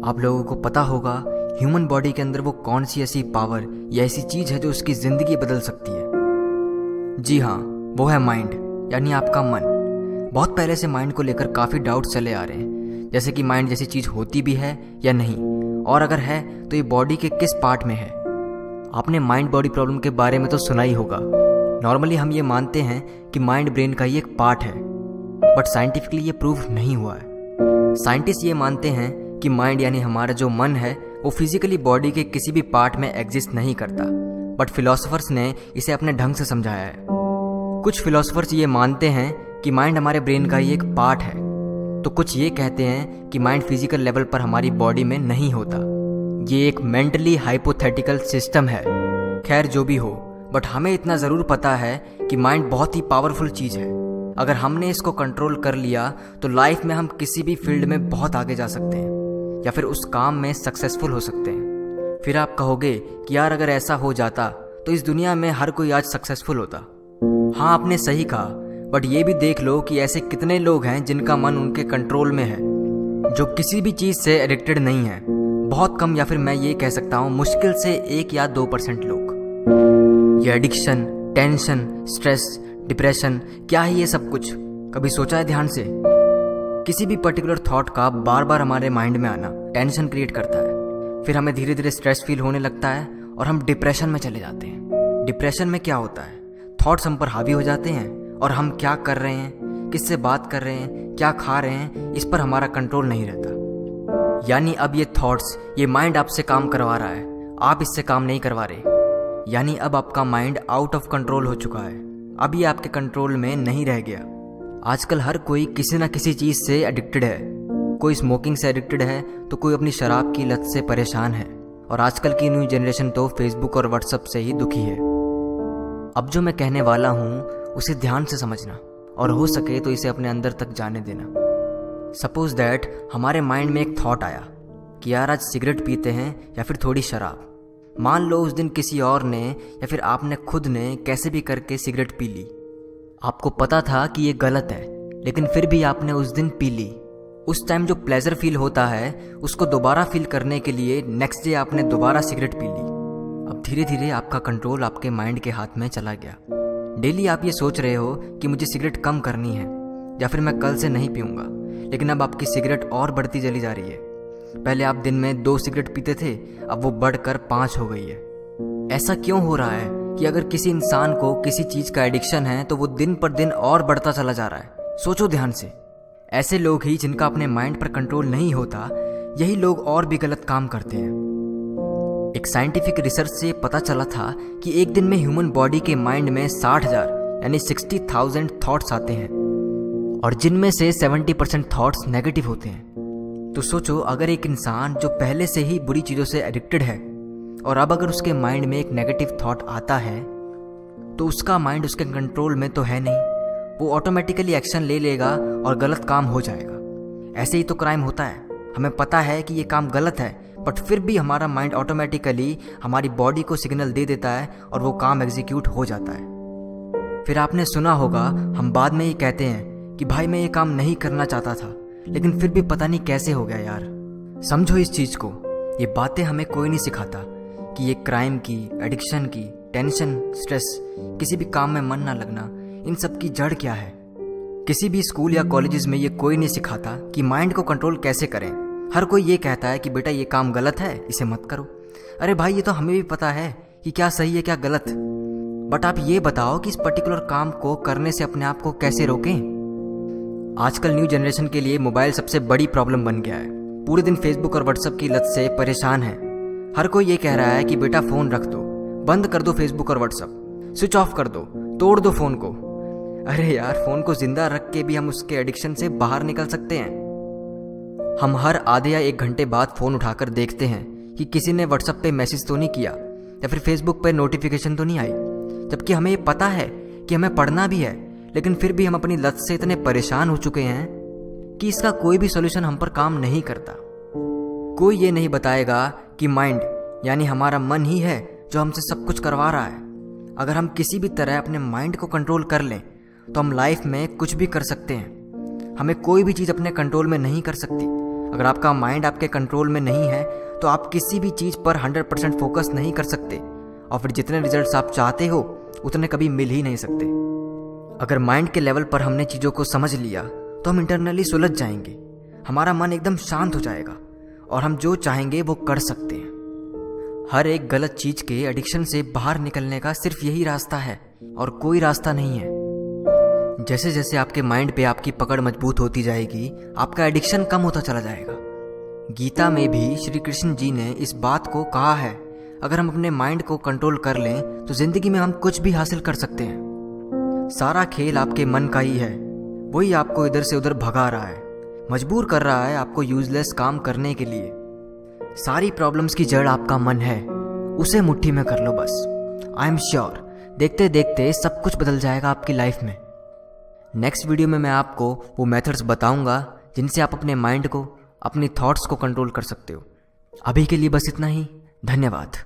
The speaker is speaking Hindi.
आप लोगों को पता होगा ह्यूमन बॉडी के अंदर वो कौन सी ऐसी पावर या ऐसी चीज है जो उसकी जिंदगी बदल सकती है। जी हाँ, वो है माइंड, यानी आपका मन। बहुत पहले से माइंड को लेकर काफ़ी डाउट्स चले आ रहे हैं, जैसे कि माइंड जैसी चीज़ होती भी है या नहीं, और अगर है तो ये बॉडी के किस पार्ट में है। आपने माइंड बॉडी प्रॉब्लम के बारे में तो सुना ही होगा। नॉर्मली हम ये मानते हैं कि माइंड ब्रेन का ही एक पार्ट है, बट साइंटिफिकली ये प्रूव नहीं हुआ है। साइंटिस्ट ये मानते हैं कि माइंड यानी हमारा जो मन है वो फिजिकली बॉडी के किसी भी पार्ट में एग्जिस्ट नहीं करता, बट फिलोसोफर्स ने इसे अपने ढंग से समझाया है। कुछ फिलोसोफर्स ये मानते हैं कि माइंड हमारे ब्रेन का ही एक पार्ट है, तो कुछ ये कहते हैं कि माइंड फिजिकल लेवल पर हमारी बॉडी में नहीं होता। ये एक मेंटली हाइपोथेटिकल सिस्टम है। खैर जो भी हो, बट हमें इतना ज़रूर पता है कि माइंड बहुत ही पावरफुल चीज़ है। अगर हमने इसको कंट्रोल कर लिया तो लाइफ में हम किसी भी फील्ड में बहुत आगे जा सकते हैं या फिर उस काम में सक्सेसफुल हो सकते हैं। फिर आप कहोगे कि यार अगर ऐसा हो जाता तो इस दुनिया में हर कोई आज सक्सेसफुल होता। हाँ, आपने सही कहा, बट ये भी देख लो कि ऐसे कितने लोग हैं जिनका मन उनके कंट्रोल में है, जो किसी भी चीज़ से एडिक्टेड नहीं है। बहुत कम, या फिर मैं ये कह सकता हूँ मुश्किल से 1 या 2% लोग। ये एडिक्शन, टेंशन, स्ट्रेस, डिप्रेशन, क्या है ये सब कुछ? कभी सोचा है ध्यान से? किसी भी पर्टिकुलर थॉट का बार बार हमारे माइंड में आना टेंशन क्रिएट करता है, फिर हमें धीरे धीरे स्ट्रेस फील होने लगता है और हम डिप्रेशन में चले जाते हैं। डिप्रेशन में क्या होता है? थॉट्स हम पर हावी हो जाते हैं और हम क्या कर रहे हैं, किससे बात कर रहे हैं, क्या खा रहे हैं, इस पर हमारा कंट्रोल नहीं रहता। यानी अब ये थॉट्स, ये माइंड आपसे काम करवा रहा है, आप इससे काम नहीं करवा रहे। यानी अब आपका माइंड आउट ऑफ कंट्रोल हो चुका है, अब ये आपके कंट्रोल में नहीं रह गया। आजकल हर कोई किसी न किसी चीज़ से एडिक्टेड है। कोई स्मोकिंग से एडिक्टेड है तो कोई अपनी शराब की लत से परेशान है, और आजकल की न्यू जनरेशन तो फेसबुक और व्हाट्सएप से ही दुखी है। अब जो मैं कहने वाला हूँ उसे ध्यान से समझना, और हो सके तो इसे अपने अंदर तक जाने देना। सपोज दैट हमारे माइंड में एक थॉट आया कि यार आज सिगरेट पीते हैं या फिर थोड़ी शराब। मान लो उस दिन किसी और ने या फिर आपने खुद ने कैसे भी करके सिगरेट पी ली। आपको पता था कि ये गलत है, लेकिन फिर भी आपने उस दिन पी ली। उस टाइम जो प्लेजर फील होता है उसको दोबारा फील करने के लिए नेक्स्ट डे आपने दोबारा सिगरेट पी ली। अब धीरे धीरे आपका कंट्रोल आपके माइंड के हाथ में चला गया। डेली आप ये सोच रहे हो कि मुझे सिगरेट कम करनी है या फिर मैं कल से नहीं पीऊँगा, लेकिन अब आपकी सिगरेट और बढ़ती चली जा रही है। पहले आप दिन में 2 सिगरेट पीते थे, अब वो बढ़कर 5 हो गई है। ऐसा क्यों हो रहा है कि अगर किसी इंसान को किसी चीज़ का एडिक्शन है तो वो दिन पर दिन और बढ़ता चला जा रहा है? सोचो ध्यान से। ऐसे लोग ही जिनका अपने माइंड पर कंट्रोल नहीं होता, यही लोग और भी गलत काम करते हैं। एक साइंटिफिक रिसर्च से पता चला था कि एक दिन में ह्यूमन बॉडी के माइंड में 60,000 यानी 60,000 थॉट्स आते हैं, और जिनमें से 70% थॉट्स नेगेटिव होते हैं। तो सोचो, अगर एक इंसान जो पहले से ही बुरी चीज़ों से एडिक्टेड है और अब अगर उसके माइंड में एक नेगेटिव थॉट आता है तो उसका माइंड उसके कंट्रोल में तो है नहीं, वो ऑटोमेटिकली एक्शन ले लेगा और गलत काम हो जाएगा। ऐसे ही तो क्राइम होता है। हमें पता है कि ये काम गलत है, बट फिर भी हमारा माइंड ऑटोमेटिकली हमारी बॉडी को सिग्नल दे देता है और वो काम एग्जीक्यूट हो जाता है। फिर आपने सुना होगा हम बाद में ये कहते हैं कि भाई मैं ये काम नहीं करना चाहता था, लेकिन फिर भी पता नहीं कैसे हो गया यार। समझो इस चीज़ को, ये बातें हमें कोई नहीं सिखाता कि ये क्राइम की, एडिक्शन की, टेंशन, स्ट्रेस, किसी भी काम में मन ना लगना, इन सब की जड़ क्या है। किसी भी स्कूल या कॉलेजेस में ये कोई नहीं सिखाता कि माइंड को कंट्रोल कैसे करें। हर कोई ये कहता है कि बेटा ये काम गलत है, इसे मत करो। अरे भाई, ये तो हमें भी पता है कि क्या सही है क्या गलत, बट आप ये बताओ कि इस पर्टिकुलर काम को करने से अपने आप को कैसे रोकें। आजकल न्यू जनरेशन के लिए मोबाइल सबसे बड़ी प्रॉब्लम बन गया है। पूरे दिन फेसबुक और व्हाट्सएप की लत से परेशान है। हर कोई ये कह रहा है कि बेटा फ़ोन रख दो, बंद कर दो फेसबुक और व्हाट्सएप, स्विच ऑफ कर दो, तोड़ दो फ़ोन को। अरे यार, फ़ोन को जिंदा रख के भी हम उसके एडिक्शन से बाहर निकल सकते हैं। हम हर आधे या 1 घंटे बाद फ़ोन उठाकर देखते हैं कि किसी ने व्हाट्सएप पे मैसेज तो नहीं किया या फिर फेसबुक पे नोटिफिकेशन तो नहीं आई, जबकि हमें ये पता है कि हमें पढ़ना भी है, लेकिन फिर भी हम अपनी लत से इतने परेशान हो चुके हैं कि इसका कोई भी सॉल्यूशन हम पर काम नहीं करता। कोई ये नहीं बताएगा कि माइंड यानी हमारा मन ही है जो हमसे सब कुछ करवा रहा है। अगर हम किसी भी तरह अपने माइंड को कंट्रोल कर लें तो हम लाइफ में कुछ भी कर सकते हैं। हमें कोई भी चीज़ अपने कंट्रोल में नहीं कर सकती। अगर आपका माइंड आपके कंट्रोल में नहीं है तो आप किसी भी चीज़ पर 100% फोकस नहीं कर सकते, और फिर जितने रिजल्ट्स आप चाहते हो उतने कभी मिल ही नहीं सकते। अगर माइंड के लेवल पर हमने चीज़ों को समझ लिया तो हम इंटरनली सुलझ जाएंगे, हमारा मन एकदम शांत हो जाएगा और हम जो चाहेंगे वो कर सकते हैं। हर एक गलत चीज़ के एडिक्शन से बाहर निकलने का सिर्फ यही रास्ता है और कोई रास्ता नहीं है। जैसे जैसे आपके माइंड पे आपकी पकड़ मजबूत होती जाएगी, आपका एडिक्शन कम होता चला जाएगा। गीता में भी श्री कृष्ण जी ने इस बात को कहा है, अगर हम अपने माइंड को कंट्रोल कर लें तो जिंदगी में हम कुछ भी हासिल कर सकते हैं। सारा खेल आपके मन का ही है, वही आपको इधर से उधर भगा रहा है, मजबूर कर रहा है आपको यूजलेस काम करने के लिए। सारी प्रॉब्लम्स की जड़ आपका मन है, उसे मुट्ठी में कर लो बस। आई एम श्योर देखते देखते सब कुछ बदल जाएगा आपकी लाइफ में। नेक्स्ट वीडियो में मैं आपको वो मेथड्स बताऊंगा जिनसे आप अपने माइंड को, अपनी थॉट्स को कंट्रोल कर सकते हो। अभी के लिए बस इतना ही। धन्यवाद।